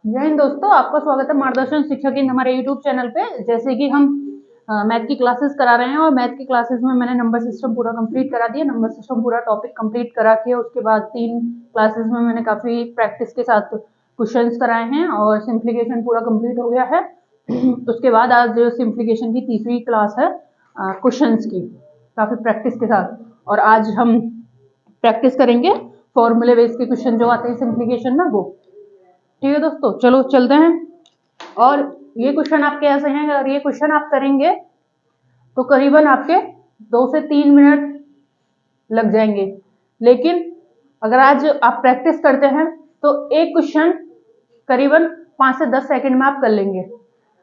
जय हिंद दोस्तों, आपका स्वागत है मार्गदर्शन शिक्षा केंद्र हमारे यूट्यूब चैनल पे। जैसे कि हम मैथ की क्लासेस करा रहे हैं और मैथ की क्लासेस में मैंने नंबर सिस्टम पूरा कंप्लीट करा दिया। नंबर सिस्टम पूरा टॉपिक कंप्लीट करा के उसके बाद 3 क्लासेस में मैंने काफ़ी प्रैक्टिस के साथ क्वेश्चंस कराए हैं और सिंप्लीकेशन पूरा कंप्लीट हो गया है। उसके बाद आज सिंप्लीकेशन की तीसरी क्लास है क्वेश्चंस की, काफ़ी प्रैक्टिस के साथ। और आज हम प्रैक्टिस करेंगे फॉर्मूले बेस के क्वेश्चन जो आते हैं सिंप्लीकेशन में, वो। ठीक है दोस्तों, चलो चलते हैं। और ये क्वेश्चन आपके ऐसे हैं, अगर ये क्वेश्चन आप करेंगे तो करीबन आपके 2 से 3 मिनट लग जाएंगे। लेकिन अगर आज आप प्रैक्टिस करते हैं तो एक क्वेश्चन करीबन 5 से 10 सेकंड में आप कर लेंगे।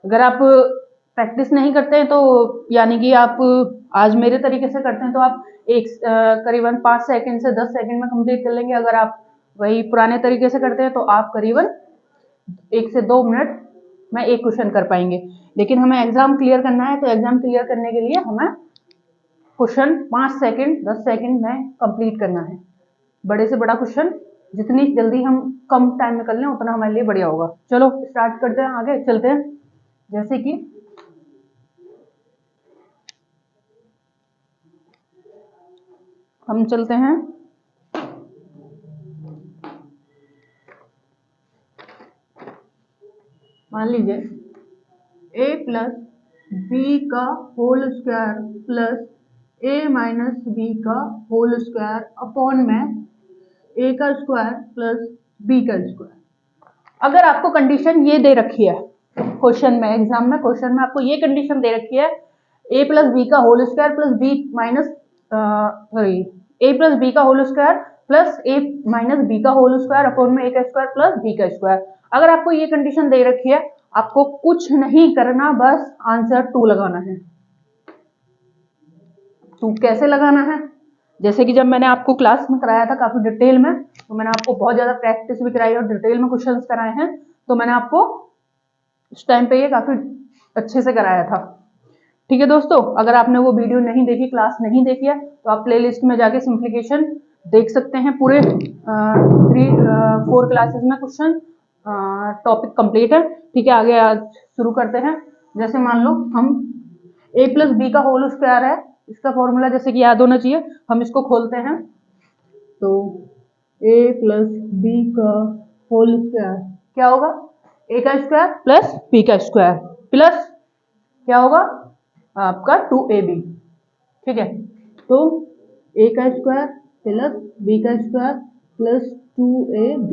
अगर आप प्रैक्टिस नहीं करते हैं तो यानी कि आप आज मेरे तरीके से करते हैं तो आप करीबन 5 सेकंड से 10 सेकंड में कंप्लीट कर लेंगे। अगर आप वही पुराने तरीके से करते हैं तो आप करीबन 1 से 2 मिनट में एक क्वेश्चन कर पाएंगे। लेकिन हमें एग्जाम क्लियर करना है तो एग्जाम क्लियर करने के लिए हमें क्वेश्चन 5 सेकंड 10 सेकंड में कंप्लीट करना है। बड़े से बड़ा क्वेश्चन जितनी जल्दी हम कम टाइम में कर लें उतना हमारे लिए बढ़िया होगा। चलो स्टार्ट करते हैं, आगे चलते हैं। जैसे कि हम चलते हैं, मान लीजिए a प्लस बी का whole square plus a minus B का होल स्क्वायर अपॉन में a का स्क्वायर प्लस b का स्क्वायर। अगर आपको कंडीशन ये दे रखी है क्वेश्चन में, एग्जाम में क्वेश्चन में आपको ये कंडीशन दे रखी है a प्लस बी का whole square plus b minus sorry a plus B का whole square plus a minus B का होल स्क्वायर अपॉन में a का स्क्वायर प्लस b का स्क्वायर। अगर आपको ये कंडीशन दे रखी है, आपको कुछ नहीं करना, बस आंसर 2 लगाना है। 2 कैसे लगाना है? जैसे कि जब मैंने आपको क्लास में कराया था काफी डिटेल में, तो मैंने आपको बहुत ज्यादा प्रैक्टिस भी कराई और डिटेल में क्वेश्चंस कराए हैं, तो मैंने आपको उस टाइम पे ये काफी अच्छे से कराया था। ठीक है दोस्तों, अगर आपने वो वीडियो नहीं देखी, क्लास नहीं देखी है, तो आप प्लेलिस्ट में जाके सिंप्लीकेशन देख सकते हैं। पूरे 4 क्लासेस में क्वेश्चन टॉपिक कंप्लीट है। ठीक है, आगे आज शुरू करते हैं। जैसे मान लो हम a प्लस बी का होल स्क्वायर है, इसका फॉर्मूला जैसे कि याद होना चाहिए। हम इसको खोलते हैं तो a प्लस बी का होल स्क्वायर क्या होगा? a का स्क्वायर प्लस b का स्क्वायर प्लस क्या होगा आपका 2ab। ठीक है, तो a का स्क्वायर प्लस b का स्क्वायर प्लस 2ab।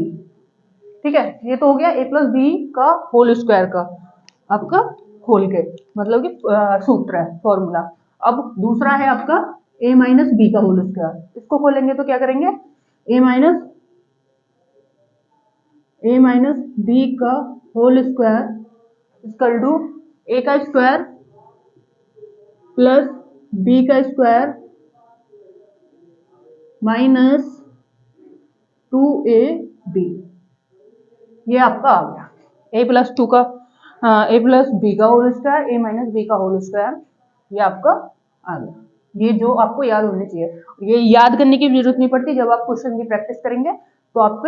ठीक है, ये तो हो गया a प्लस बी का होल स्क्वायर का आपका खोल के, मतलब कि सूत्र है, फॉर्मूला। अब दूसरा है आपका a माइनस बी का होल स्क्वायर। इसको खोलेंगे तो क्या करेंगे? a माइनस बी का whole square equal to a का स्क्वायर प्लस b का स्क्वायर माइनस 2ab। ये आपका आ गया a प्लस 2 का a प्लस बी का whole square, a minus B का होल स्क्वायर, ये आपका आ गया। ये जो आपको याद होने चाहिए, ये याद करने की जरूरत नहीं पड़ती। जब आप क्वेश्चन की प्रैक्टिस करेंगे तो आप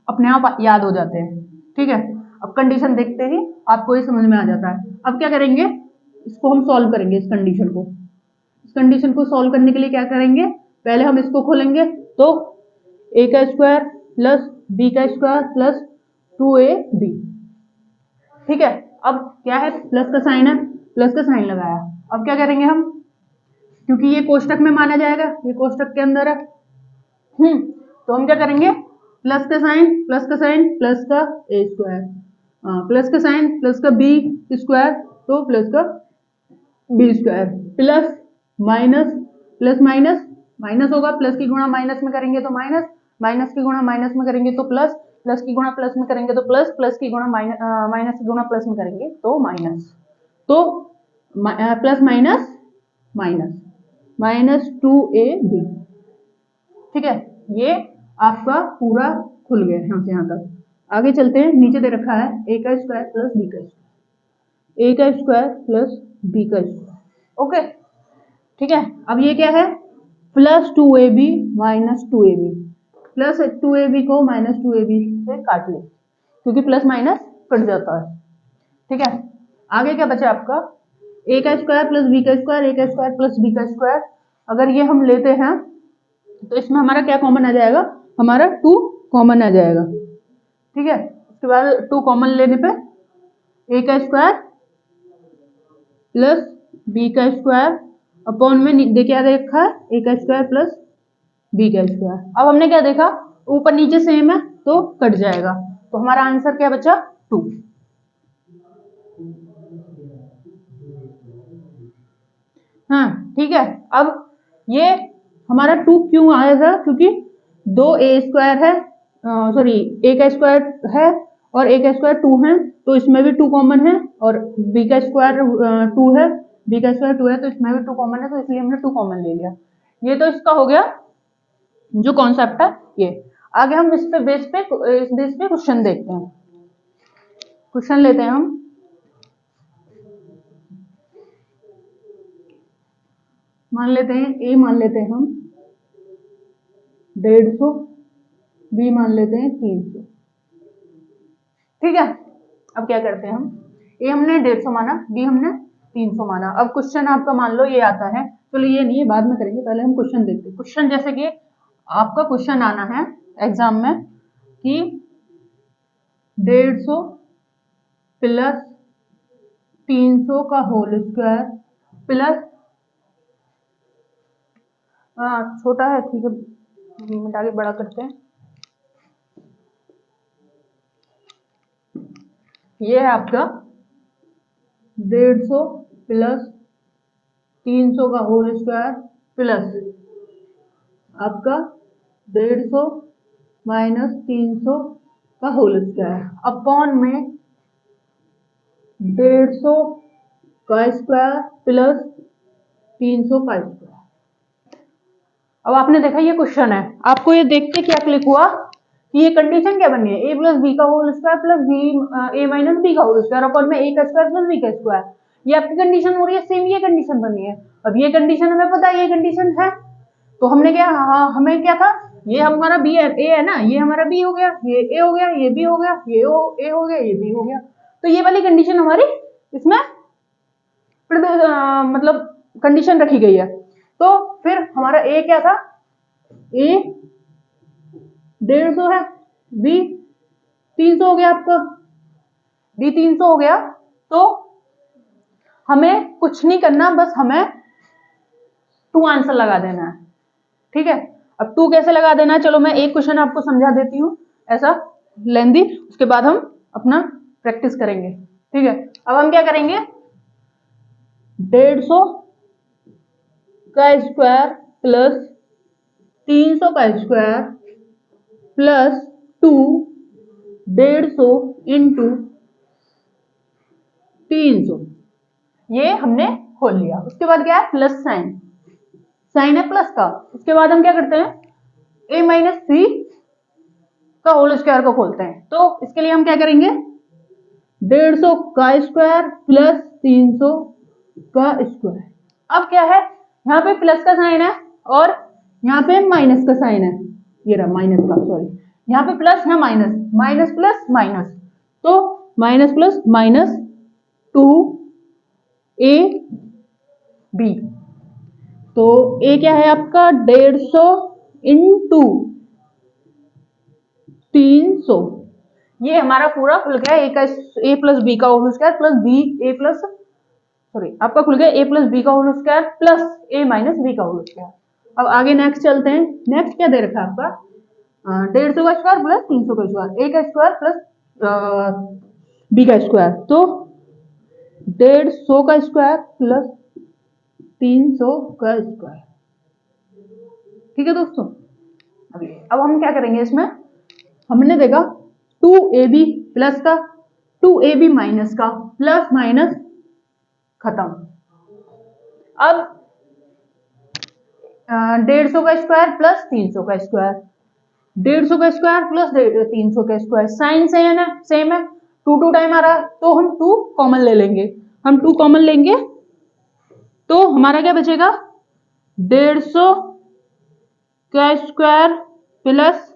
अपने आप याद हो जाते हैं। ठीक है, अब कंडीशन देखते ही आपको ये समझ में आ जाता है। अब क्या करेंगे, इसको हम सॉल्व करेंगे। इस कंडीशन को सॉल्व करने के लिए क्या करेंगे, पहले हम इसको खोलेंगे तो a का स्क्वायर प्लस b का स्क्वायर प्लस 2ab। ठीक है, अब क्या है, प्लस का साइन है, प्लस का साइन लगाया। अब क्या करेंगे हम, क्योंकि ये कोष्टक में माना जाएगा, ये कोष्टक के अंदर है, तो हम क्या करेंगे, प्लस का साइन प्लस का साइन प्लस का a स्क्वायर, प्लस का साइन प्लस का b स्क्वायर तो प्लस का b square plus minus plus minus minus होगा, प्लस की गुणा माइनस में करेंगे तो माइनस, माइनस की गुणा माइनस में करेंगे तो प्लस, प्लस की गुणा प्लस में करेंगे तो प्लस, प्लस की गुणा माइनस की गुणा प्लस में करेंगे तो माइनस, तो plus minus minus minus 2ab। ठीक है, ये आपका पूरा खुल गया यहाँ से यहाँ तक। आगे चलते हैं, नीचे दे रखा है a का स्क्वायर प्लस b का स्क्वायर, a का स्क्वायर प्लस b का स्क्वायर। ओके, ठीक है, अब ये क्या है, plus 2ab minus 2ab, plus 2ab को माइनस 2ab से काट ले। क्योंकि प्लस माइनस कट जाता है। ठीक है, आगे क्या बचा आपका, ए का स्क्वायर प्लस बी का स्क्वायर, ए का स्क्वायर प्लस बी का स्क्वायर। अगर ये हम लेते हैं तो इसमें हमारा क्या कॉमन आ जाएगा, हमारा 2 कॉमन आ जाएगा। ठीक है, उसके बाद 2 कॉमन लेने पे ए का स्क्वायर प्लस बी का स्क्वायर अपॉन में क्या देखा है, ए का स्क्वायर प्लस बी का स्क्वायर। अब हमने क्या देखा, ऊपर नीचे सेम है तो कट जाएगा, तो हमारा आंसर क्या बचा, 2। हाँ ठीक है, अब ये हमारा 2 क्यों आया था, क्योंकि 2 ए स्क्वायर है, सॉरी ए का स्क्वायर है और ए का स्क्वायर 2 है, तो इसमें भी 2 कॉमन है, और बी का स्क्वायर 2 है, बी का स्क्वायर 2 है, तो इसमें भी 2 कॉमन है, तो इसलिए हमने 2 कॉमन ले लिया। ये तो इसका हो गया जो कॉन्सेप्ट है ये। आगे हम इस बेस पे क्वेश्चन देखते हैं। क्वेश्चन लेते हैं हम, मान लेते हैं ए मान लेते हैं हम 150, बी मान लेते हैं 300। ठीक है, अब क्या करते हैं हम, ए हमने 150 माना, बी हमने 300 माना। अब क्वेश्चन आपका मान लो ये आता है, चलो ये नहीं है बाद में करेंगे, पहले हम क्वेश्चन देखते हैं। क्वेश्चन जैसे कि आपका क्वेश्चन आना है एग्जाम में कि 150 प्लस 300 का होल स्क्वायर प्लस, छोटा है ठीक है, मिटा के बड़ा करते हैं। ये है आपका 150 प्लस 300 का होल स्क्वायर प्लस आपका 150 माइनस 300 का होल स्क्वायर अपॉन में 150 का स्क्वायर प्लस 300 का स्क्वायर। अब आपने देखा ये क्वेश्चन है, आपको ये देख के क्या क्लिक हुआ कि ये कंडीशन क्या बनी है, ए प्लस बी का होल स्क्वायर प्लस बी ए माइनस बी का होल स्क्वायर अपॉन में ए का स्क्वायर प्लस बी का स्क्वायर। ये आपकी कंडीशन हो रही है, सेम ये कंडीशन बनी है। अब ये कंडीशन हमें पता है, ये कंडीशन है, तो हमने क्या, हमें क्या था, ये हमारा बी है, ए है ना, ये हमारा बी हो गया, ये ए हो गया, ये बी हो गया, ये ए हो गया, ये बी हो गया। तो ये वाली कंडीशन हमारी इसमें मतलब कंडीशन रखी गई है। तो फिर हमारा ए क्या था, ए 150 है, बी 300 हो गया आपका, बी 300 हो गया, तो हमें कुछ नहीं करना, बस हमें 2 आंसर लगा देना है। ठीक है, अब 2 कैसे लगा देना है, चलो मैं एक क्वेश्चन आपको समझा देती हूँ ऐसा लेंदी, उसके बाद हम अपना प्रैक्टिस करेंगे। ठीक है, अब हम क्या करेंगे, 150 का स्क्वायर प्लस 300 का स्क्वायर प्लस 2 150 इंटू 300, ये हमने खोल लिया। उसके बाद क्या है, प्लस साइन, साइन है प्लस का। उसके बाद हम क्या करते हैं, ए माइनस 3 का होल स्क्वायर को खोलते हैं, तो इसके लिए हम क्या करेंगे, 150 का स्क्वायर प्लस 300 का स्क्वायर। अब क्या है, यहाँ पे प्लस का साइन है और यहाँ पे माइनस का साइन है, ये रहा माइनस का, सॉरी यहाँ पे प्लस है माइनस, माइनस प्लस माइनस, तो minus plus minus 2 a b, तो ए क्या है आपका 150 इंटू 300, ये हमारा पूरा खुल गया ए का ए प्लस बी का होल स्क्वायर प्लस बी ए प्लस, सॉरी आपका खुल गया ए प्लस बी का होल स्क्वायर प्लस ए माइनस बी का होल स्क्वायर। अब आगे नेक्स्ट चलते हैं, नेक्स्ट क्या दे रखा है आपका, 150 का स्क्वायर प्लस 300 का स्क्वायर, ए का स्क्वायर प्लस बी का स्क्वायर, तो 150 का स्क्वायर प्लस 300 का स्क्वायर। ठीक है दोस्तों, अब हम क्या करेंगे, इसमें हमने देखा 2ab प्लस का 2ab माइनस का प्लस माइनस खत्म। अब 150 का स्क्वायर प्लस 300 का स्क्वायर, 150 का स्क्वायर प्लस 300 का स्क्वायर, साइन सेम है, सेम है, 2 टाइम आ रहा है, तो हम 2 कॉमन ले लेंगे, हम 2 कॉमन लेंगे तो हमारा क्या बचेगा, 150 का स्क्वायर प्लस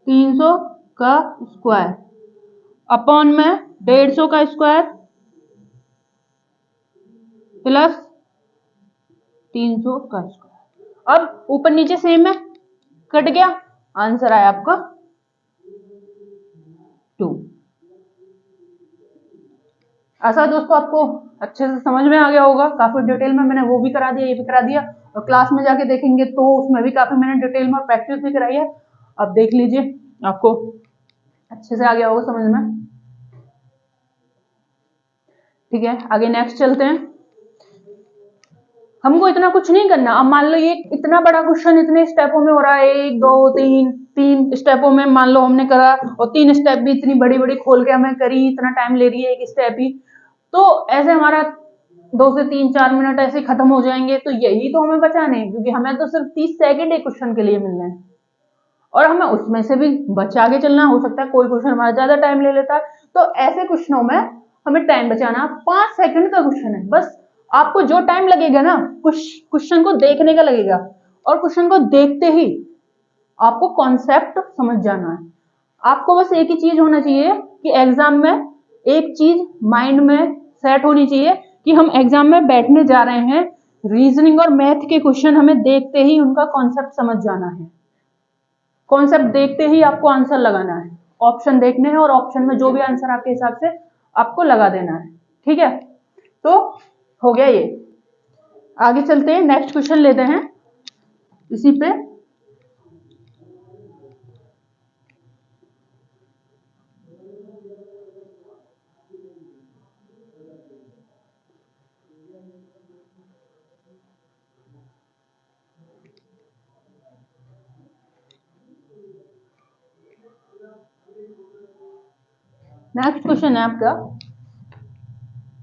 300 का स्क्वायर अपॉन में 150 का स्क्वायर प्लस 300 का स्क्वायर। अब ऊपर नीचे सेम है, कट गया, आंसर आया आपका 2। ऐसा दोस्तों आपको अच्छे से समझ में आ गया होगा, काफी डिटेल में मैंने वो भी करा दिया, ये भी करा दिया, और क्लास में जाके देखेंगे तो उसमें भी काफी मैंने डिटेल में प्रैक्टिस भी कराई है। अब देख लीजिए, आपको अच्छे से आ गया होगा समझ में। ठीक है, आगे नेक्स्ट चलते हैं। हमको इतना कुछ नहीं करना। अब मान लो ये इतना बड़ा क्वेश्चन इतने स्टेपों में हो रहा है, 1 2 3 स्टेपों में मान लो हमने करा, और 3 स्टेप भी इतनी बड़ी बड़ी खोल के हमें करी, इतना टाइम ले रही है एक स्टेप ही, तो ऐसे हमारा 2 से 3 4 मिनट ऐसे खत्म हो जाएंगे। तो यही तो हमें बचाने हैं, क्योंकि हमें तो सिर्फ 30 सेकंड एक क्वेश्चन के लिए मिल रहे हैं, और हमें उसमें से भी बचा के चलना। हो सकता है कोई क्वेश्चन हमारा ज्यादा टाइम ले लेता है, तो ऐसे क्वेश्चनों में हमें टाइम बचाना। 5 सेकंड का क्वेश्चन है, बस आपको जो टाइम लगेगा ना क्वेश्चन को देखने का लगेगा, और क्वेश्चन को देखते ही आपको कॉन्सेप्ट समझ जाना है। आपको बस एक ही चीज होना चाहिए कि एग्जाम में एक चीज माइंड में सेट होनी चाहिए कि हम एग्जाम में बैठने जा रहे हैं, रीजनिंग और मैथ के क्वेश्चन हमें देखते ही उनका कॉन्सेप्ट समझ जाना है। कॉन्सेप्ट देखते ही आपको आंसर लगाना है, ऑप्शन देखने हैं और ऑप्शन में जो भी आंसर आपके हिसाब से आपको लगा देना है। ठीक है, तो हो गया ये। आगे चलते हैं, नेक्स्ट क्वेश्चन लेते हैं इसी पे। नेक्स्ट क्वेश्चन है आपका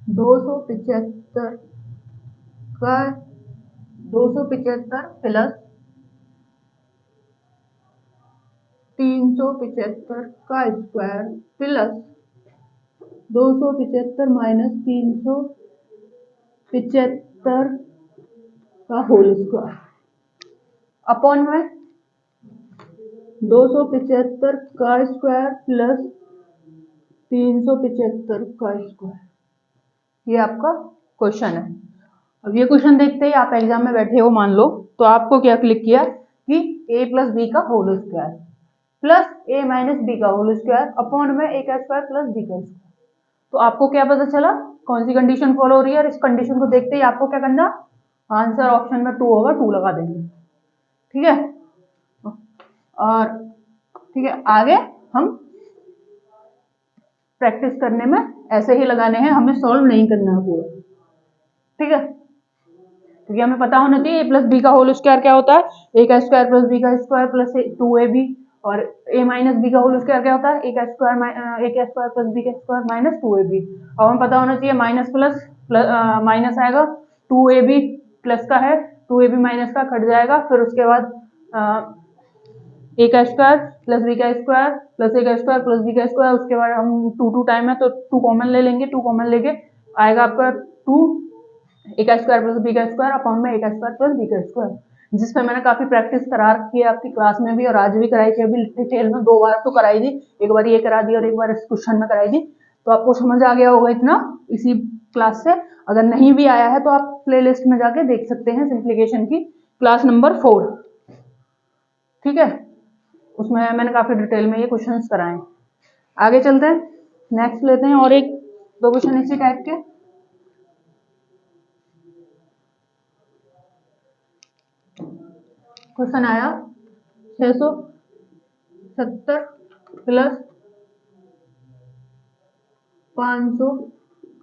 275 का 275 प्लस 375 का स्क्वायर प्लस 275 माइनस 375 का होल स्क्वायर अपॉन में 275 का स्क्वायर प्लस 375 का स्क्वायर। ये आपका क्वेश्चन है। अब ये क्वेश्चन देखते ही आप एग्जाम में बैठे हो मान लो, तो आपको क्या क्लिक किया कि a प्लस बी का whole square plus a minus B का होल स्क्वायर अपॉन में a का स्क्वायर प्लस b का स्क्वायर। तो आपको क्या पता चला, कौन सी कंडीशन फॉलो हो रही है, और इस कंडीशन को देखते ही आपको क्या करना, आंसर ऑप्शन में 2 होगा, 2 लगा देंगे। ठीक है, और ठीक है, आगे हम प्रैक्टिस करने में ऐसे ही लगाने हैं, हमें सॉल्व नहीं करना है पूरा। ठीक है, क्योंकि हमें पता होना चाहिए ए प्लस बी का होल स्क्वायर क्या होता है, ए का स्क्वायर प्लस बी का स्क्वायर प्लस 2ab, और ए माइनस बी का होल स्क्वायर क्या होता है, ए का स्क्वायर प्लस बी का स्क्वायर माइनस 2ab। अब हमें पता होना चाहिए माइनस प्लस माइनस आएगा, 2ab प्लस का है, 2ab माइनस का कट जाएगा, फिर उसके बाद ए का स्क्वायर प्लस बी का स्क्वायर प्लस ए का स्क्वायर प्लस बी का स्क्वायर, उसके बाद हम 2 टाइम है तो 2 कॉमन ले लेंगे, 2 कॉमन लेके आएगा आपका 2 ए का स्क्वायर प्लस बी का स्क्वायर अपॉन में ए का स्क्वायर प्लस बी का स्क्वायर, जिसपे मैंने काफी प्रैक्टिस करा रखी है आपकी क्लास में भी, और आज भी कराई थी, अभी डिटेल में 2 बार तो कराई थी, एक बार ये करा दी और एक बार इस क्वेश्चन में कराई थी। तो आपको समझ आ गया होगा इतना इसी क्लास से। अगर नहीं भी आया है तो आप प्लेलिस्ट में जाके देख सकते हैं सिंप्लीकेशन की क्लास नंबर 4। ठीक है, उसमें मैंने काफी डिटेल में ये क्वेश्चंस कराए। आगे चलते हैं, नेक्स्ट लेते हैं और एक 2 क्वेश्चन इसी टाइप के। क्वेश्चन आया 670 प्लस 500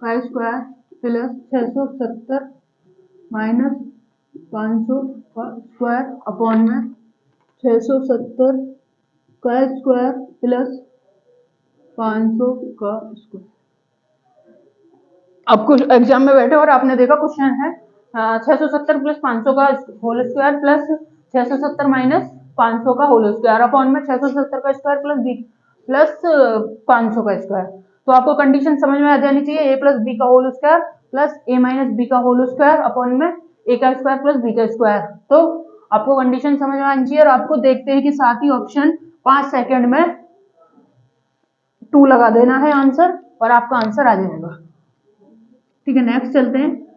का स्क्वायर प्लस 670 माइनस 500 का स्क्वायर अपॉन में 670 का स्क्वायर प्लस 500 का स्क्वायर। अब कुछ एग्जाम में बैठे और आपने देखा क्वेश्चन है 670 प्लस 500 का होल स्क्वायर प्लस 670 माइनस 500 का होल स्क्वायर अपॉन में 670 का स्क्वायर प्लस 500 का स्क्वायर। तो आपको कंडीशन समझ में आ जानी चाहिए, ए प्लस बी का होल स्क्वायर प्लस ए माइनस बी का होल स्क्वायर अपॉन में ए का स्क्वायर प्लस बी का स्क्वायर। तो आपको कंडीशन समझ में आनी चाहिए, और आपको देखते हैं कि साथ ही ऑप्शन 5 सेकंड में 2 लगा देना है आंसर और आपका आंसर आ जाएगा। ठीक है, नेक्स्ट चलते हैं।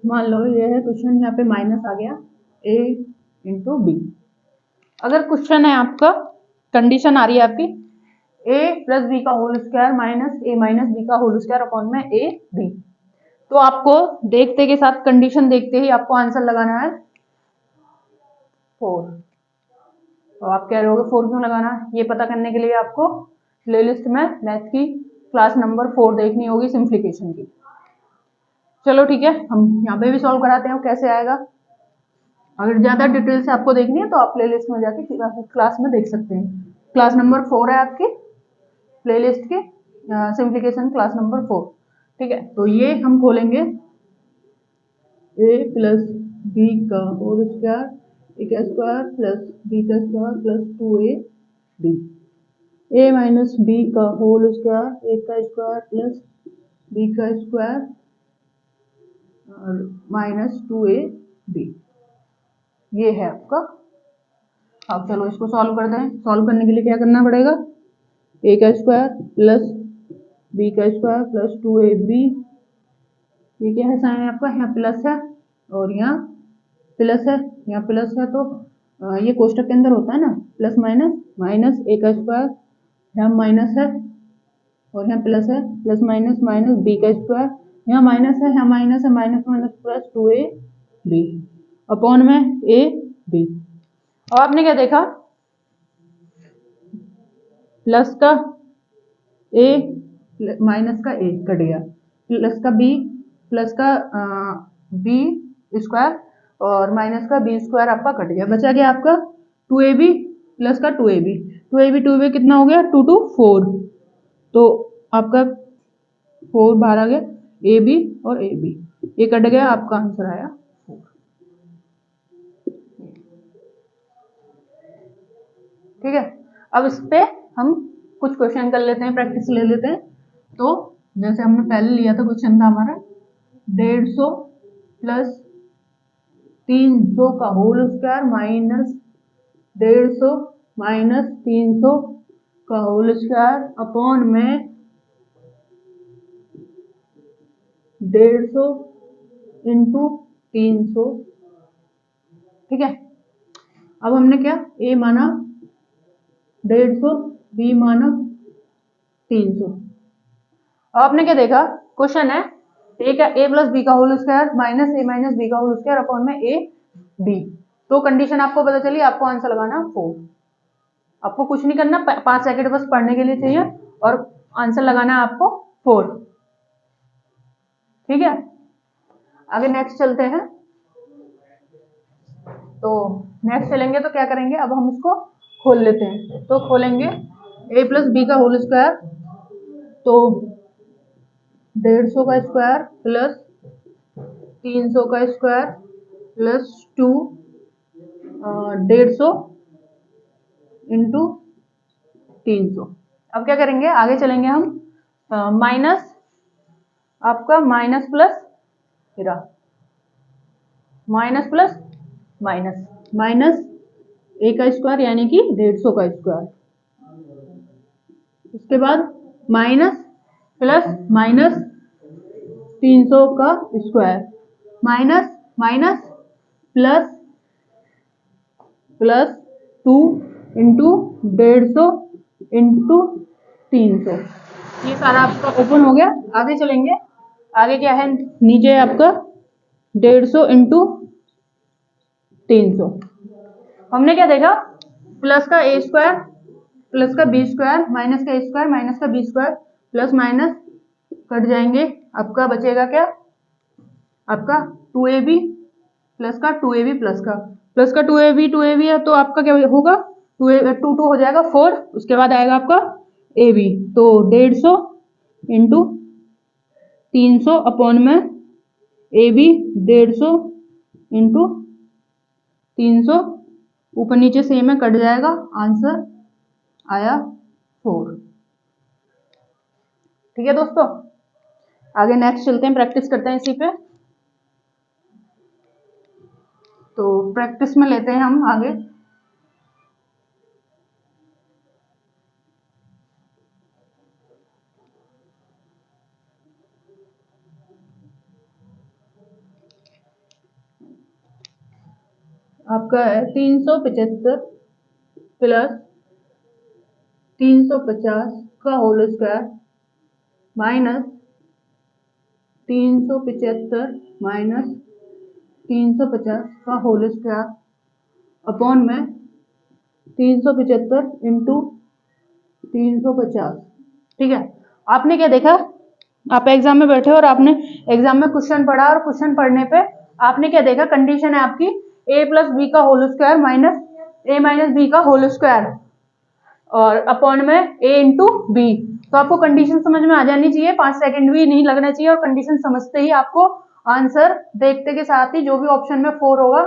मान लो ये है क्वेश्चन, यहाँ पे माइनस आ गया a इंटू बी। अगर क्वेश्चन है आपका, कंडीशन आ रही है आपकी a प्लस बी का whole square minus a minus B का होल स्क्वायर अपॉन में a b, तो आपको देखते के साथ कंडीशन देखते ही आपको आंसर लगाना है 4। तो आप कह रहे होगे 4 क्यों लगाना है? ये पता करने के लिए आपको प्लेलिस्ट में मैथ की क्लास नंबर 4 देखनी होगी, सिंप्लीफिकेशन की। चलो ठीक है, हम यहाँ पे भी सॉल्व कराते हैं कैसे आएगा। अगर ज्यादा डिटेल से आपको देखनी है तो आप प्लेलिस्ट में जाके क्लास में देख सकते हैं। क्लास नंबर 4 है आपकी प्लेलिस्ट की, सिंप्लीफिकेशन क्लास नंबर 4। ठीक है, तो ये हम खोलेंगे a प्लस बी का होल स्क्वायर ए का स्क्वायर प्लस बी का square plus 2ab, a minus B का होल स्क्वायर ए का स्क्वायर प्लस बी का स्क्वायर और माइनस 2ab, ये है आपका। अब चलो इसको सॉल्व कर दें। सॉल्व करने के लिए क्या करना पड़ेगा, a का स्क्वायर प्लस बी का स्क्वायर प्लस 2ab, ये क्या है साइन आपका, यहाँ प्लस है और यहाँ प्लस है, यहाँ प्लस है तो ये कोष्टक के अंदर होता है ना, प्लस माइनस, माइनस a का स्क्वायर, यहाँ माइनस है और यहाँ प्लस है, प्लस माइनस माइनस b का स्क्वायर, यहाँ माइनस है, यहाँ माइनस है, minus minus plus 2ab upon में ab। और आपने क्या देखा, प्लस का a माइनस का a कट गया, प्लस का b प्लस का b स्क्वायर और माइनस का b स्क्वायर आपका कट गया, बचा गया आपका 2ab प्लस का 2ab। 2ab कितना हो गया, 2 2 4, तो आपका 4 बाहर आ गया, ab और ab ये कट गया, आपका आंसर आया 4। ठीक है, अब इस पे हम कुछ क्वेश्चन कर लेते हैं, प्रैक्टिस ले लेते हैं। तो जैसे हमने पहले लिया था, क्वेश्चन था हमारा 150 प्लस 300 का होल स्क्वायर माइनस 150 माइनस 300 का होल स्क्वायर अपॉन में 150 इंटू 300। ठीक है, अब हमने क्या, a माना 150, b माना 300। अब आपने क्या देखा, क्वेश्चन है a प्लस बी का whole square minus a minus B का होल स्क्वायर अपॉन में a b, तो कंडीशन आपको पता चली, आपको आंसर लगाना 4। आपको कुछ नहीं करना, 5 सेकंड बस पढ़ने के लिए चाहिए और आंसर लगाना है आपको 4। ठीक है, आगे नेक्स्ट चलते हैं। तो नेक्स्ट चलेंगे तो क्या करेंगे, अब हम इसको खोल लेते हैं। तो खोलेंगे a प्लस बी का होल स्क्वायर, तो 150 का स्क्वायर प्लस 300 का स्क्वायर प्लस 2 150 इंटू 300। अब क्या करेंगे, आगे चलेंगे हम, माइनस आपका minus plus minus plus minus, minus a का स्क्वायर यानी कि 150 का स्क्वायर, उसके बाद माइनस प्लस माइनस 300 का square, minus minus plus plus 2 into 150 into 300। ये सारा आपका ओपन हो गया। आगे चलेंगे, आगे क्या है, नीचे आपका 150 इंटू 300। हमने क्या देखा, प्लस का a स्क्वायर प्लस का बी स्क्वायर माइनस का a स्क्वायर माइनस का b square plus minus cut जाएंगे, आपका बचेगा क्या, आपका 2ab प्लस का 2ab प्लस का 2ab है तो आपका क्या होगा, 2 हो जाएगा 4, उसके बाद आएगा आपका ab, तो 150 इंटू 300 अपॉन में ab 150 इंटू 300, ऊपर नीचे सेम है कट जाएगा, आंसर आया 4। ठीक है दोस्तों, आगे नेक्स्ट चलते हैं, प्रैक्टिस करते हैं इसी पे। तो प्रैक्टिस में लेते हैं हम आगे। आपका है 375 प्लस 350 का होल स्क्वायर माइनस 375 माइनस 350 का होल स्क्वायर अपॉन में 375 इंटू 350। ठीक है, आपने क्या देखा, आप एग्जाम में बैठे और आपने एग्जाम में क्वेश्चन पढ़ा और क्वेश्चन पढ़ने पे आपने क्या देखा, कंडीशन है आपकी a प्लस बी का whole square minus a minus B का होल स्क्वायर और अपॉन में a इंटू बी। तो आपको कंडीशन समझ में आ जानी चाहिए, 5 सेकंड भी नहीं लगना चाहिए, और कंडीशन समझते ही आपको आंसर देखते के साथ ही जो भी ऑप्शन में 4 होगा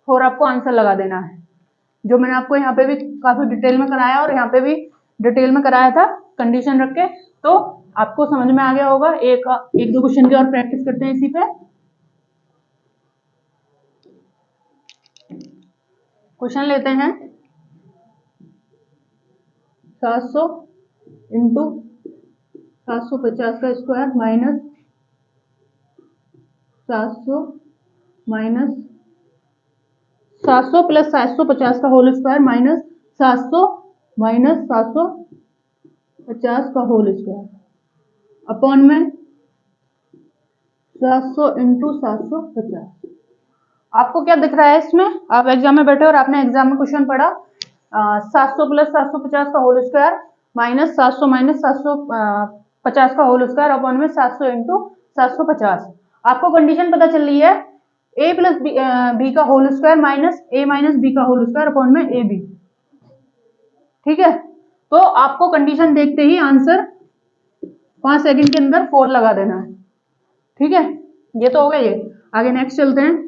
4 आपको आंसर लगा देना है। जो मैंने आपको यहाँ पे भी काफी डिटेल में कराया और यहाँ पे भी डिटेल में कराया था कंडीशन रख के, तो आपको समझ में आ गया होगा। एक दो क्वेश्चन की और प्रैक्टिस करते हैं इसी पे। क्वेश्चन लेते हैं 700 इंटू 750 का स्क्वायर माइनस 700 माइनस 700 प्लस 750 का होल स्क्वायर माइनस 700 माइनस 750 का होल स्क्वायर अपॉन में 700 इंटू 750। आपको क्या दिख रहा है इसमें, आप एग्जाम में बैठे और आपने एग्जाम में क्वेश्चन पढ़ा 700 प्लस 750 का होल स्क्वायर माइनस 700 माइनस 750 का होल स्क्वायर अपॉन में 700 इंटू 750। आपको कंडीशन पता चल रही है a प्लस बी का whole square minus a minus B का होल स्क्वायर अपॉन में ए बी। ठीक है, तो आपको कंडीशन देखते ही आंसर 5 सेकंड के अंदर 4 लगा देना है। ठीक है, ये तो हो गया ये। आगे नेक्स्ट चलते हैं।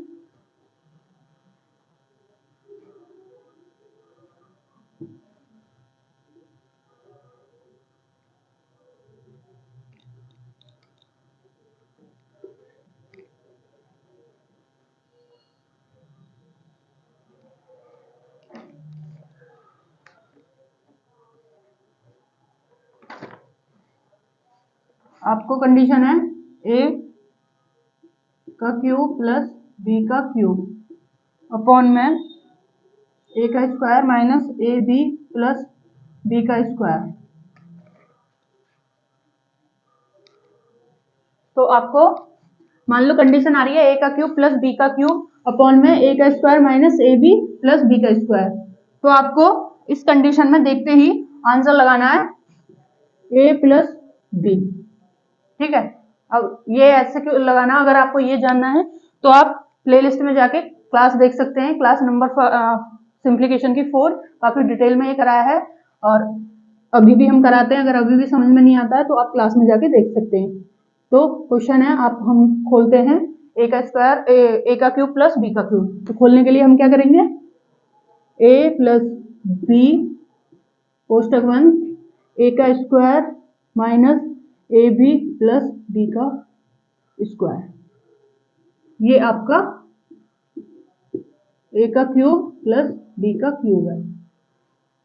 आपको कंडीशन है a का क्यूब प्लस b का क्यूब अपॉन में a का square minus A B plus b का स्क्वायर। तो आपको मान लो कंडीशन आ रही है a का क्यूब प्लस b का क्यूब अपॉन में a का square minus A B plus b का स्क्वायर। तो आपको इस कंडीशन में देखते ही आंसर लगाना है a प्लस बी। ठीक है, अब ये ऐसे क्यों लगाना, अगर आपको ये जानना है तो आप प्लेलिस्ट में जाके क्लास देख सकते हैं, क्लास नंबर सिंप्लीकेशन की 4 काफी डिटेल में ये कराया है और अभी भी हम कराते हैं। अगर अभी भी समझ में नहीं आता है तो आप क्लास में जाके देख सकते हैं। तो क्वेश्चन है, आप हम खोलते हैं a का स्क्वायर ए का क्यूब प्लस b का क्यूब। तो खोलने के लिए हम क्या करेंगे, a प्लस बी कोष्टक 1 a का square minus A B plus B का स्क्वायर, ये आपका a का क्यूब प्लस b का क्यूब है।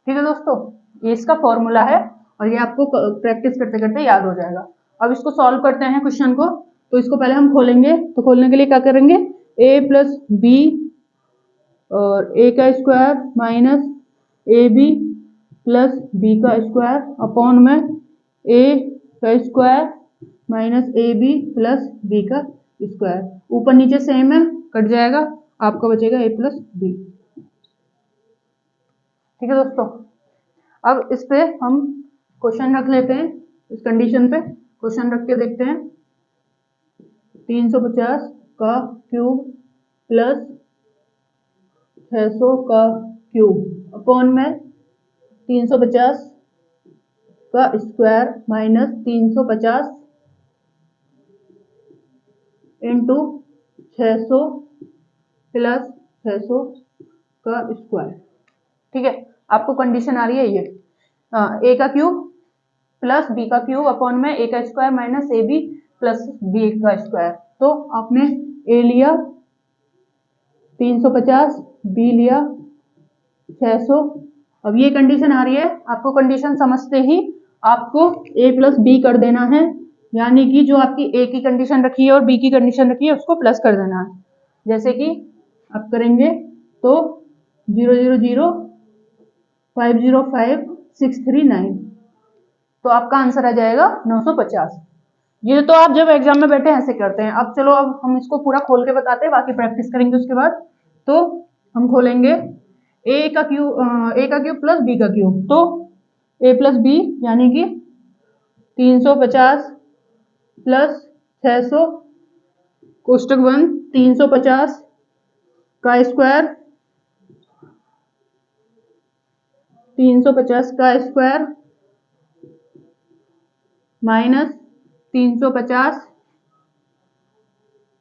ठीक है दोस्तों, ये इसका फॉर्मूला है और ये आपको प्रैक्टिस करते करते याद हो जाएगा। अब इसको सॉल्व करते हैं क्वेश्चन को। तो इसको पहले हम खोलेंगे, तो खोलने के लिए क्या करेंगे, a प्लस बी और a का square minus A B plus B का स्क्वायर अपॉन में a का square minus A B plus B का स्क्वायर, ऊपर नीचे सेम है कट जाएगा, आपका बचेगा a प्लस बी। ठीक है दोस्तों, अब इस पे हम क्वेश्चन रख लेते हैं। इस कंडीशन पे क्वेश्चन रख के देखते हैं। 350 का क्यूब प्लस 600 का क्यूब अपॉन में 350 का स्क्वायर माइनस 350 इंटू 600 प्लस 600 का स्क्वायर। ठीक है, आपको कंडीशन आ रही है ये ए का क्यूब प्लस बी का क्यूब अपॉन में ए का square minus A B plus B का स्क्वायर। तो आपने ए लिया 350, बी लिया 600। अब ये कंडीशन आ रही है, आपको कंडीशन समझते ही आपको ए प्लस बी कर देना है, यानी कि जो आपकी ए की कंडीशन रखी है और बी की कंडीशन रखी है उसको प्लस कर देना है। जैसे कि आप करेंगे तो 0 0 0 5 0 5 6 3 9, तो आपका आंसर आ जाएगा 950। ये तो आप जब एग्जाम में बैठे ऐसे करते हैं। अब चलो, अब हम इसको पूरा खोल के बताते हैं, बाकी प्रैक्टिस करेंगे उसके बाद। तो हम खोलेंगे ए का क्यूब प्लस बी का क्यूब, तो ए प्लस बी यानी कि 350 प्लस 600 कोष्टक बंद 350 का स्क्वायर 350 का स्क्वायर माइनस 350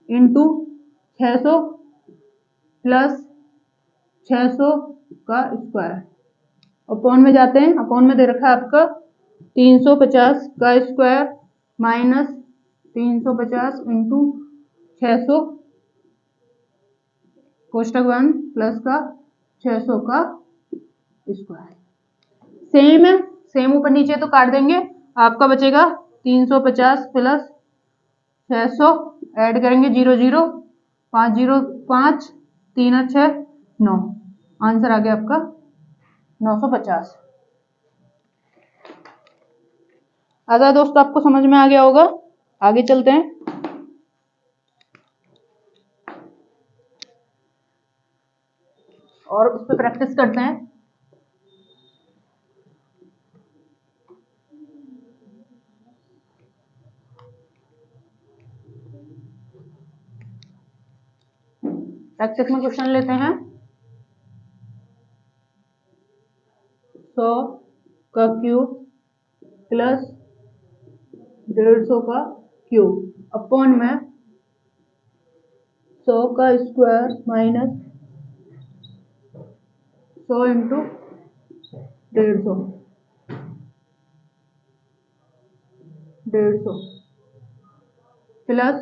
इंटू 600 प्लस 600 का स्क्वायर। अपॉन में जाते हैं, अपॉन में दे रखा है आपका 350 का स्क्वायर माइनस 350 इंटू 600 कोष्टक बंद प्लस का 600 का स्क्वायर। सेम है, सेम ऊपर नीचे तो काट देंगे, आपका बचेगा 350 प्लस 600 ऐड करेंगे 0 0 5 0 5 3 6 9, आंसर आ गया आपका 950। आजा दोस्तों, आपको समझ में आ गया होगा। आगे चलते हैं। और उस पर प्रैक्टिस करते हैं। प्रैक्टिस में क्वेश्चन लेते हैं। 100 का क्यूब प्लस 150 का क्यूब अपॉन में 100 का स्क्वायर माइनस 100 इंटू 150 प्लस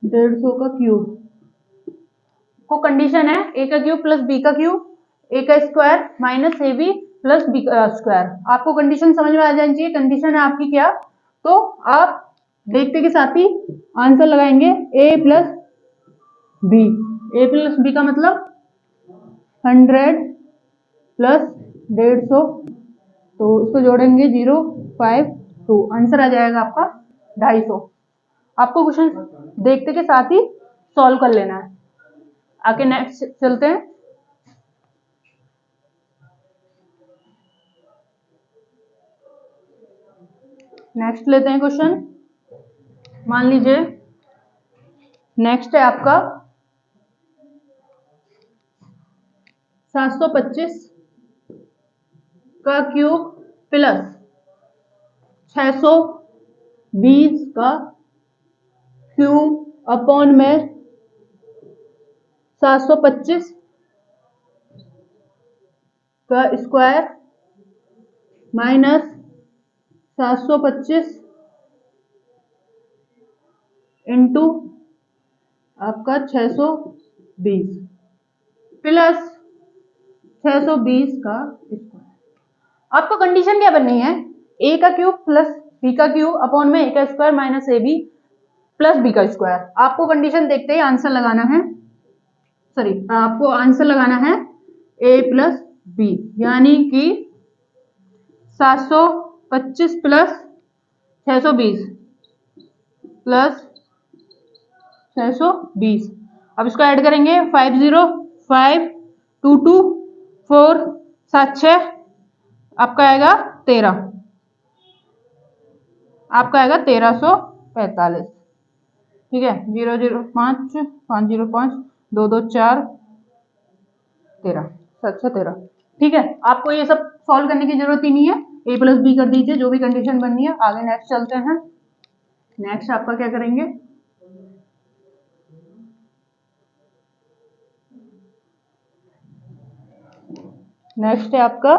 150 का क्यूब को कंडीशन है ए का क्यूब प्लस बी का क्यूब, ए का square minus A B plus B का स्क्वायर। आपको कंडीशन समझ में आ जानी चाहिए। कंडीशन है आपकी क्या, तो आप देखते के साथ ही आंसर लगाएंगे ए प्लस बी। ए प्लस बी का मतलब 100 प्लस 150, तो इसको जोड़ेंगे 0 5 2, आंसर आ जाएगा आपका 250। आपको क्वेश्चन देखते के साथ ही सॉल्व कर लेना है। आगे नेक्स्ट चलते हैं। नेक्स्ट लेते हैं क्वेश्चन। मान लीजिए नेक्स्ट है आपका 725 का क्यूब प्लस 620 का क्यूब अपॉन में 725 का स्क्वायर माइनस 725 इंटू आपका 620 प्लस 620 का स्क्वायर। आपको कंडीशन क्या बननी है, ए का क्यूब प्लस बी का क्यूब अपॉन में ए का square minus A B plus B का स्क्वायर। आपको कंडीशन देखते ही आंसर लगाना है, आपको आंसर लगाना है ए प्लस बी, यानी कि 725 प्लस 620 प्लस 620। अब इसको ऐड करेंगे 5 0 5 2 2 4 7 6, आपका आएगा 13। आपका आएगा 1345। ठीक है, 005 505 224 13, 13। ठीक है, आपको ये सब सॉल्व करने की जरूरत ही नहीं है, ए प्लस बी कर दीजिए जो भी कंडीशन बननी है। आगे नेक्स्ट चलते हैं। नेक्स्ट आपका क्या करेंगे, नेक्स्ट है आपका,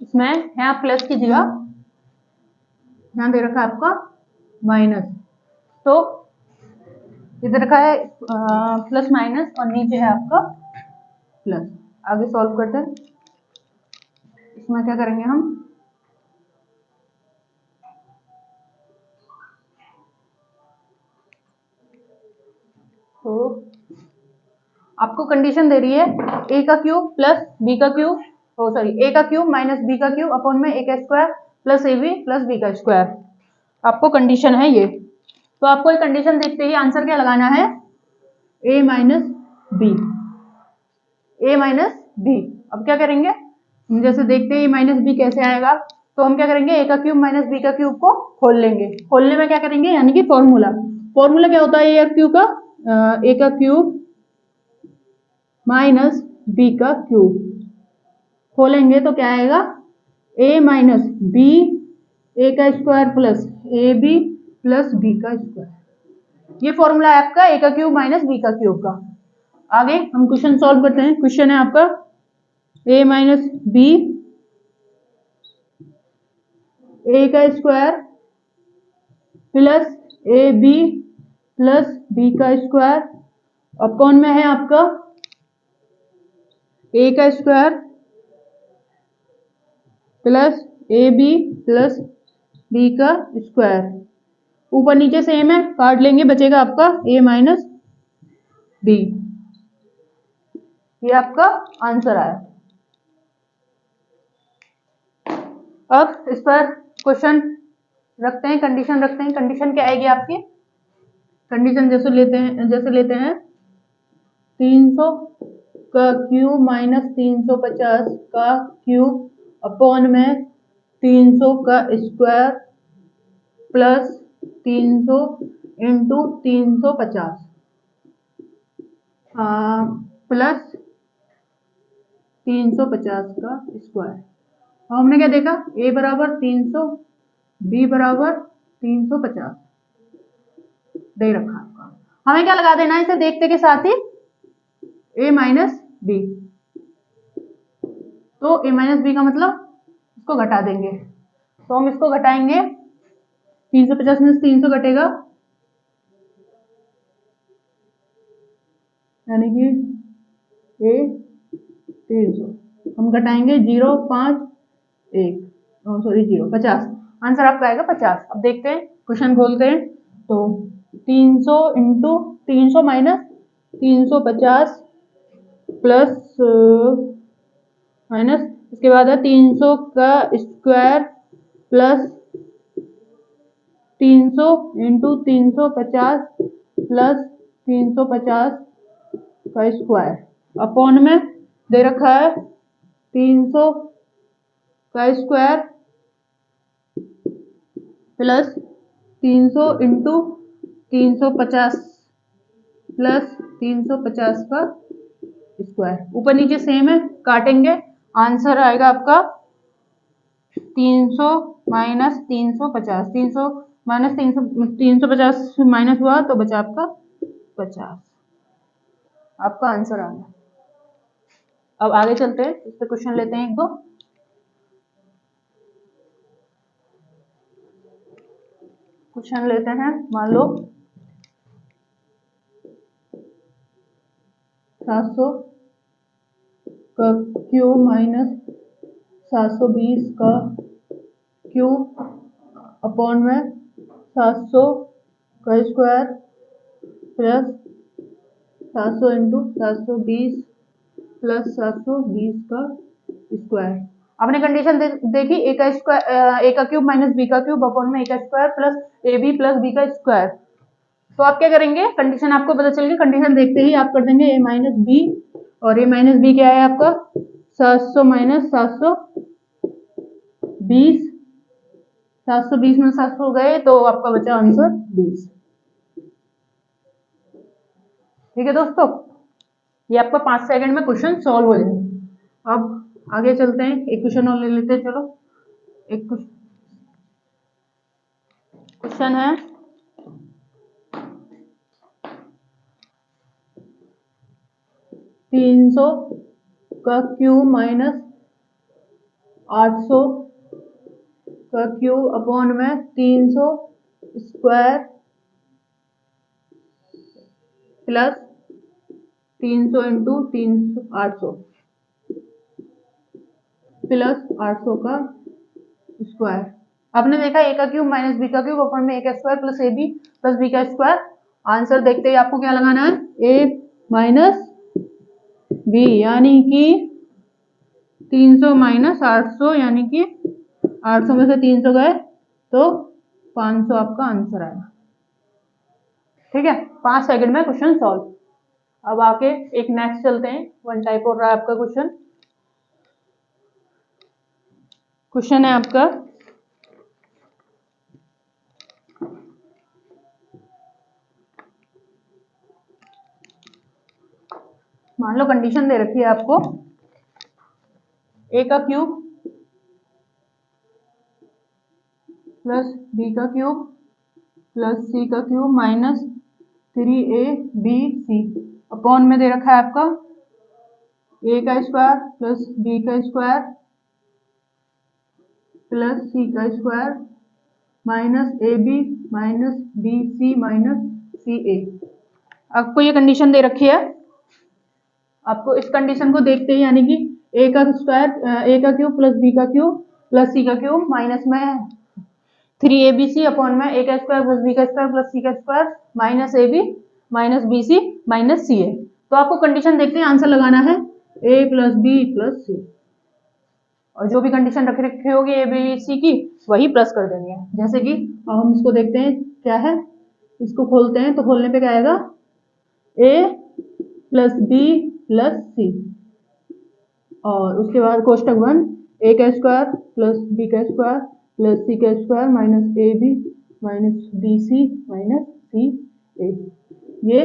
इसमें है आप प्लस की जगह यहाँ दे रखा है आपका माइनस, तो इधर रखा है प्लस माइनस और नीचे है आपका प्लस। आगे सॉल्व करते हैं। इसमें क्या करेंगे हम, तो आपको कंडीशन दे रही है ए का क्यूब प्लस बी का क्यूब, ओ सॉरी, ए का क्यूब माइनस बी का क्यूब अपॉन में ए का square plus A B plus B का स्क्वायर। आपको कंडीशन है ये, तो आपको ये कंडीशन देखते ही आंसर क्या लगाना है, ए माइनस बी, ए माइनस बी। अब क्या करेंगे, जैसे देखते हैं ए माइनस बी कैसे आएगा, तो हम क्या करेंगे, ए का क्यूब माइनस बी का क्यूब को खोल लेंगे। खोलने में क्या करेंगे, यानी कि फॉर्मूला, फॉर्मूला क्या होता है ए क्यूब का, ए का क्यूब माइनस बी का क्यूब। खोलेंगे तो क्या आएगा, ए माइनस बी ए का square plus A B plus B का स्क्वायर। ये फॉर्मूला है आपका ए का क्यूब माइनस बी का क्यूब का। आगे हम क्वेश्चन सॉल्व करते हैं। क्वेश्चन है आपका ए माइनस बी ए का square plus A B plus B का स्क्वायर अपॉन में है आपका ए का square plus A B plus B का स्क्वायर। ऊपर नीचे सेम है, काट लेंगे, बचेगा आपका ए माइनस बी। ये आपका आंसर आया। अब इस पर क्वेश्चन रखते हैं, कंडीशन रखते हैं। कंडीशन क्या आएगी आपकी, कंडीशन जैसे लेते हैं 300 का क्यूब माइनस 350 का क्यूब अपॉन में 300 का स्क्वायर प्लस 300 इंटू 350 प्लस 350 का स्क्वायर। हमने क्या देखा, ए बराबर 300 बी बराबर 350 दे रखा आपका। हमें क्या लगा देना है इसे देखते के साथ ही, ए माइनस बी। तो ए माइनस बी का मतलब इसको घटा देंगे, तो हम इसको घटाएंगे, 350 में से 300 घटेगा, यानी कि ए 300 हम घटाएंगे 0 5 1 सॉरी 0 50। आंसर आपका आएगा 50। अब देखते हैं, क्वेश्चन खोलते हैं, तो 300 इंटू 300 माइनस 350 प्लस माइनस, इसके बाद है 300 का स्क्वायर प्लस 300 इंटू 350 प्लस 350 का स्क्वायर अपॉन में दे रखा है 300 का स्क्वायर प्लस 300 इंटू 350 प्लस 350 का स्क्वायर। ऊपर नीचे सेम है, काटेंगे, आंसर आएगा आपका 300 माइनस 350, 300 माइनस 350 माइनस हुआ तो बचा आपका 50। आपका आंसर आ गया। अब आगे चलते हैं, इस पे क्वेश्चन लेते हैं एक दो। क्वेश्चन लेते हैं, मान लो 700 का क्यूब माइनस 720 का क्यूब अपॉन में 700 का स्क्वायर प्लस 700 इंटू 720 प्लस 720 का स्क्वायर। आपने कंडीशन देखी, ए का स्क्वायर, ए का क्यूब माइनस बी का क्यूब अपॉन में ए का square plus A B plus B का स्क्वायर। तो आप क्या करेंगे, कंडीशन आपको पता चल गई, कंडीशन देखते ही आप कर देंगे ए माइनस बी, और ए माइनस बी क्या है आपका 700 माइनस 700 20, 720 में 700 गए तो आपका बचा आंसर 20। ठीक है दोस्तों, ये आपका 5 सेकंड में क्वेश्चन सॉल्व हो जाएगा। अब आगे चलते हैं, एक क्वेश्चन और ले लेते हैं। चलो, एक क्वेश्चन है, $300 का क्यूब माइनस 800 का क्यूब अपॉन में 300 स्क्वायर प्लस 300 इंटू 800 प्लस 800 का स्क्वायर। आपने देखा ए का क्यूब माइनस बी का क्यूब अपॉन में ए का square plus A B plus B का स्क्वायर। आंसर देखते ही आपको क्या लगाना है, ए माइनस बी, यानी कि 300 माइनस 800, यानी कि 800 में से 300 गए तो 500 आपका आंसर आएगा। ठीक है, 5 सेकंड में क्वेश्चन सॉल्व। अब आके एक नेक्स्ट चलते हैं, वन टाइप हो रहा है आपका क्वेश्चन। क्वेश्चन है आपका, मान लो कंडीशन दे रखी है आपको, ए का क्यूब प्लस बी का क्यूब प्लस सी का क्यूब माइनस 3ab अपॉन में दे रखा है आपका ए का स्क्वायर प्लस बी का स्क्वायर प्लस सी का square minus ab minus B C minus C a. आपको ये कंडीशन दे रखी है। आपको इस कंडीशन को देखते ही, यानी कि ए का स्क्वायर, ए का क्यूब प्लस बी का क्यूब प्लस सी का क्यूब माइनस में 3abc अपॉन में ए का स्क्वायर प्लस बी का स्क्वायर प्लस सी का square minus A B minus B C minus C A. तो आपको कंडीशन देखते ही आंसर लगाना है A plus B plus C, और जो भी कंडीशन रखी होगी ए बी सी की वही प्लस कर देनी है। जैसे कि अब हम इसको देखते हैं क्या है, इसको खोलते हैं तो खोलने पे क्या आएगा, A plus B plus C, और उसके बाद कोष्टक 1, ए का स्क्वायर प्लस बी का स्क्वायर प्लस सी का square minus A B minus B C minus C A. ये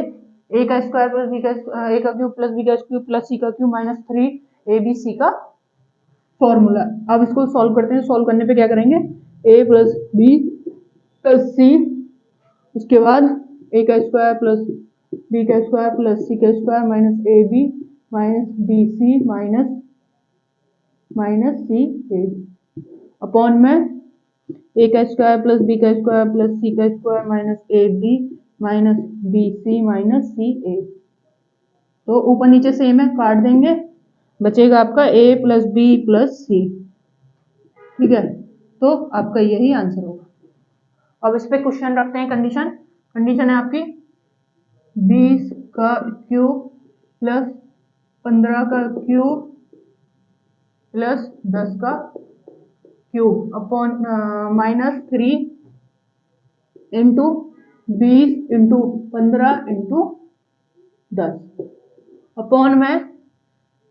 ए का स्क्वायर प्लस बी का ए का क्यूब प्लस बी का क्यूब प्लस सी का क्यूब माइनस 3abc का फॉर्मूला। अब इसको सॉल्व करते हैं। सॉल्व करने पे क्या करेंगे, A plus B plus C, उसके बाद ए का स्क्वायर प्लस बी का स्क्वायर प्लस सी का square minus A B minus B C minus minus C A upon में ए का स्क्वायर प्लस बी का स्क्वायर प्लस सी का square minus A B minus B C minus C A. तो ऊपर नीचे same है, काट देंगे, बचेगा आपका A plus B plus C. ठीक है, तो आपका यही आंसर होगा। अब इस पे क्वेश्चन रखते हैं कंडीशन। कंडीशन है आपकी 20 का क्यूब प्लस 15 का क्यूब प्लस 10 का cube upon minus 3 into 20 into 15 into 10 upon में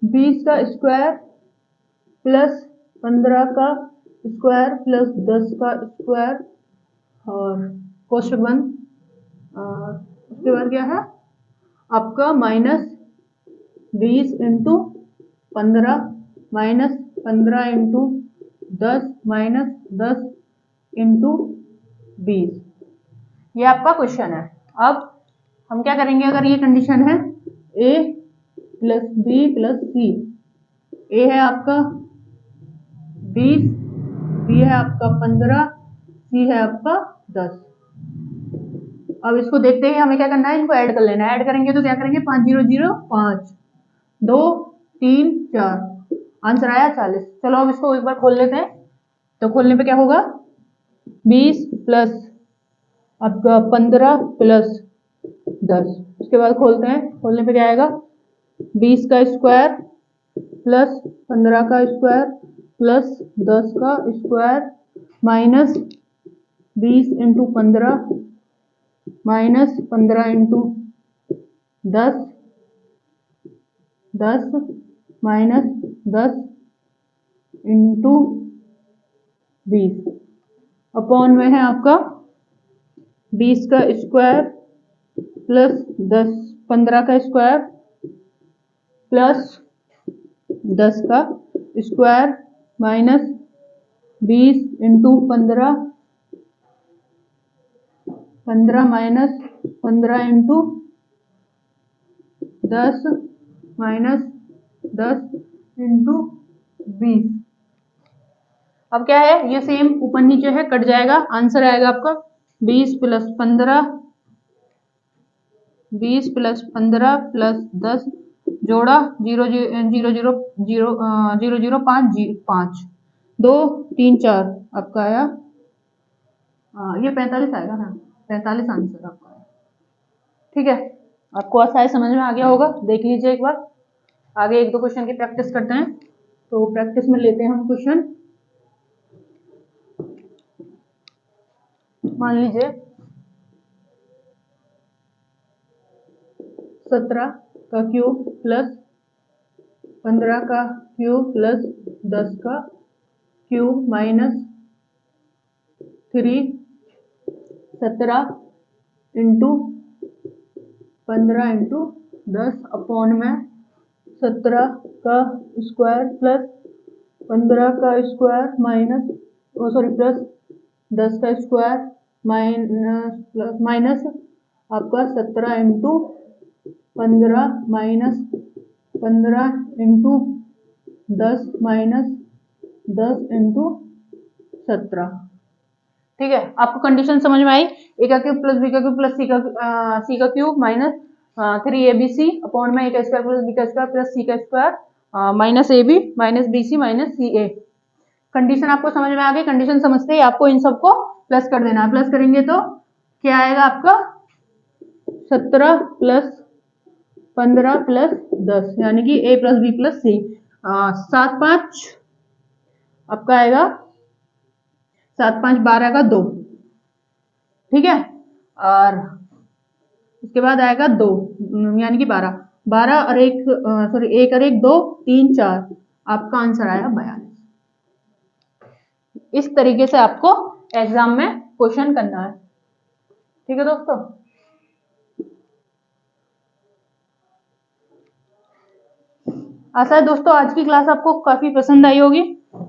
20 का स्क्वायर प्लस 15 का स्क्वायर प्लस 10 का स्क्वायर और कोष्टक बंद। उसके बाद क्या है आपका minus 20 into 15 minus 15 into 10 minus 10 into 20। ये आपका क्वेश्चन है। अब हम क्या करेंगे, अगर ये कंडीशन है a प्लस बी प्लस सी, ए है आपका 20, बी है आपका 15, सी है आपका 10। अब इसको देखते ही हमें क्या करना है, इनको ऐड कर लेना है। ऐड करेंगे तो क्या करेंगे, 5 0 0 5 2 3 4, आंसर आया 40। चलो अब इसको एक बार खोल लेते हैं। तो खोलने पे क्या होगा, 20 प्लस आपका 15 प्लस 10। उसके बाद खोलते हैं, खोलने पे क्या आएगा, 20 का स्क्वायर प्लस 15 का स्क्वायर प्लस 10 का square minus 20 into 15 minus 15 into 10 10 minus 10 into 20 upon में है आपका 20 का स्क्वायर प्लस 15 का स्क्वायर प्लस 10 का square minus 20 into 15 minus 15 into 10 minus 10 into 20। अब क्या है, ये सेम ऊपर नीचे है, कट जाएगा, आंसर आएगा आपका 20 प्लस 15 प्लस 10 जोड़ा 0 0 0 0 0 0 5 2 3 4 आपका आया ये 45 आएगा ना, 45 आंसर आपका है। ठीक है, आपको आसानी समझ में आ गया होगा। देख लीजिए एक बार, आगे एक दो क्वेश्चन की प्रैक्टिस करते हैं। तो प्रैक्टिस में लेते हैं हम क्वेश्चन। मान लीजिए 17 का क्यूब प्लस 15 का क्यूब प्लस 10 का cube minus 3 17 into 15 into 10 upon में 17 का स्क्वायर प्लस 15 का स्क्वायर माइनस प्लस 10 का स्क्वायर माइनस आपका 17 into 15 minus 15 into 10 minus 10 into 17। ठीक है, आपको कंडीशन समझ में आई। ए का क्यूब प्लस बी का क्यूब प्लस सी का क्यूब माइनस 3abc अपॉन में ए का स्क्वायर प्लस बी का स्क्वायर प्लस सी का square minus ab minus bc minus ca। Condition आपको समझ में आ गई। कंडीशन समझते ही आपको इन सबको प्लस कर देना है। प्लस करेंगे तो क्या आएगा आपका 17 प्लस 15 प्लस 10 यानी कि a प्लस बी प्लस सी 7 5 आपका आएगा 7 5 12 का 2। ठीक है, और उसके बाद आएगा 2 यानी कि 12 और 1 1 और 1 2 3 4 आपका आंसर आएगा 42। इस तरीके से आपको एग्जाम में क्वेश्चन करना है। ठीक है दोस्तों, आशा है दोस्तों आज की क्लास आपको काफी पसंद आई होगी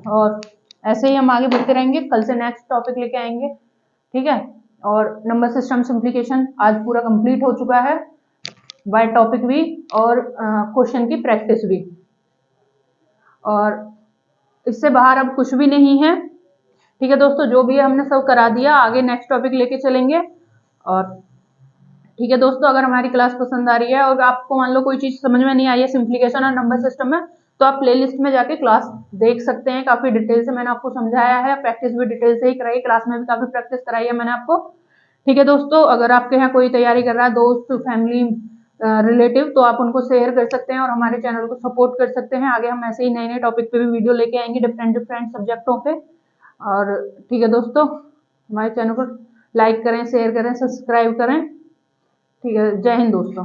और ऐसे ही हम आगे बढ़ते रहेंगे। कल से नेक्स्ट टॉपिक लेके आएंगे। ठीक है, और नंबर सिस्टम सिंप्लीकेशन आज पूरा कंप्लीट हो चुका है बाय टॉपिक भी और क्वेश्चन की प्रैक्टिस भी, और इससे बाहर अब कुछ भी नहीं है। ठीक है दोस्तों, जो भी है हमने सब करा दिया, आगे नेक्स्ट टॉपिक लेके चलेंगे। और ठीक है दोस्तों, अगर हमारी क्लास पसंद आ रही है और आपको मान लो कोई चीज समझ में नहीं आई है सिंप्लीकेशन और नंबर सिस्टम में, तो आप प्लेलिस्ट में जाके क्लास देख सकते हैं। काफी डिटेल से मैंने आपको समझाया है, प्रैक्टिस भी डिटेल से ही कराई, क्लास में भी काफी प्रैक्टिस कराई है मैंने आपको। ठीक है दोस्तों, अगर आपके यहाँ कोई तैयारी कर रहा है, दोस्त फैमिली रिलेटिव, तो आप उनको शेयर कर सकते हैं और हमारे चैनल को सपोर्ट कर सकते हैं। आगे हम ऐसे ही नए नए टॉपिक पे भी वीडियो लेके आएंगे, डिफरेंट सब्जेक्टों पे। और ठीक है दोस्तों, हमारे चैनल को लाइक करें, शेयर करें, सब्सक्राइब करें। ठीक है, जय हिंद दोस्तों।